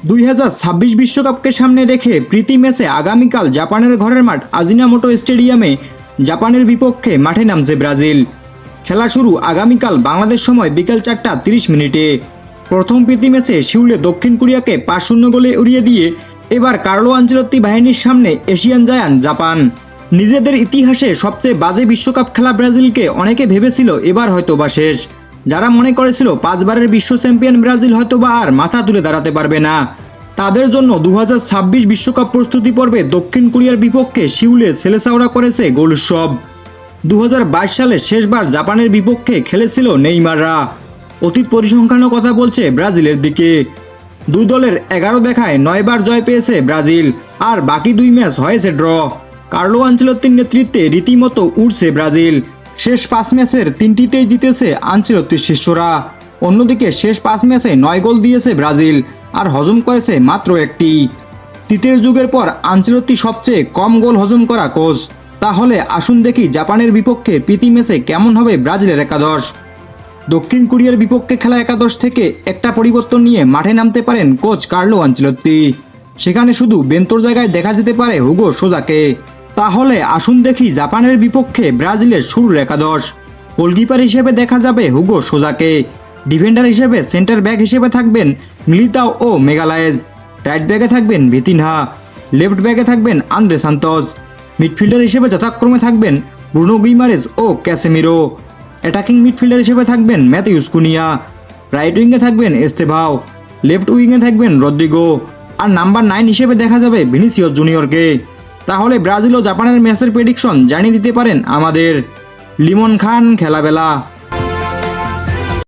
2026 বিশ্বকাপকে সামনে রেখে প্রীতি ম্যাচে আগামীকাল জাপানের ঘরের মাঠ আজিনামোটো স্টেডিয়ামে জাপানের বিপক্ষে মাঠে নামছে ব্রাজিল। খেলা শুরু আগামীকাল বাংলাদেশ সময় বিকেল 4:30 প্রথম প্রীতি ম্যাচে সিউলে দক্ষিণ কোরিয়াকে 5-0 গোলে উড়িয়ে দিয়ে এবার কার্লো আনচেলত্তি বাহিনীর সামনে এশিয়ান জায়ান্ট জাপান। নিজেদের ইতিহাসে সবচেয়ে বাজে বিশ্বকাপ খেলা ব্রাজিলকে অনেকে ভেবেছিল এবার হয়তোবা শেষ। যারা মনে করেছিল 5 বারের বিশ্ব চ্যাম্পিয়ন ব্রাজিল হয়তোবা আর মাথা তুলে দাঁড়াতে পারবে না, তাদের জন্য 2026 বিশ্বকাপ প্রস্তুতি পর্বে দক্ষিণ কোরিয়ার বিপক্ষে সিউলে ছেলেচাওড়া করেছে গোল উৎসব। 2022 সালে শেষবার জাপানের বিপক্ষে খেলেছিল নেইমাররা। অতীত পরিসংখ্যানও কথা বলছে ব্রাজিলের দিকে। দুই দলের 11 দেখায় 9 বার জয় পেয়েছে ব্রাজিল, আর বাকি 2 ম্যাচ হয়েছে ড্র। কার্লো আনচেলত্তির নেতৃত্বে রীতিমতো উঠছে ব্রাজিল। শেষ 5 ম্যাচের 3টিতেই জিতেছে আনচেলত্তির শিষ্যরা। অন্যদিকে শেষ 5 ম্যাচে 9 গোল দিয়েছে ব্রাজিল আর হজম করেছে মাত্র 1টি। তৃতীয় যুগের পর আনচেলত্তি সবচেয়ে কম গোল হজম করা কোচ। তাহলে আসুন দেখি জাপানের বিপক্ষে প্রীতি ম্যাচে কেমন হবে ব্রাজিলের একাদশ। দক্ষিণ কোরিয়ার বিপক্ষে খেলা একাদশ থেকে একটা পরিবর্তন নিয়ে মাঠে নামতে পারেন কোচ কার্লো আনচেলত্তি। সেখানে শুধু বেন্তোর জায়গায় দেখা যেতে পারে হুগো সোজাকে। তাহলে আসুন দেখি জাপানের বিপক্ষে ব্রাজিলের শুরুর একাদশ। গোলকিপার হিসেবে দেখা যাবে হুগো সোজাকে। ডিফেন্ডার হিসেবে সেন্টার ব্যাক হিসেবে থাকবেন মিলিতাও ও মেগালায়েজ। রাইট ব্যাকে থাকবেন ভিতিনহা। লেফট ব্যাকে থাকবেন আন্দ্রে সান্তোস। মিডফিল্ডার হিসেবে যথাক্রমে থাকবেন ব্রুনো গুইমারেজ ও ক্যাসেমিরো। অ্যাটাকিং মিডফিল্ডার হিসেবে থাকবেন ম্যাথিউস কুনিয়া। রাইট উইংয়ে থাকবেন এস্তেভাও। লেফট উইংয়ে থাকবেন রদ্রিগো। আর নাম্বার 9 হিসেবে দেখা যাবে ভিনিসিয়াস জুনিয়রকে। তাহলে ব্রাজিল ও জাপানের ম্যাচের প্রেডিকশন জানিয়ে দিতে পারেন আমাদের লিমন খান খেলাবেলা।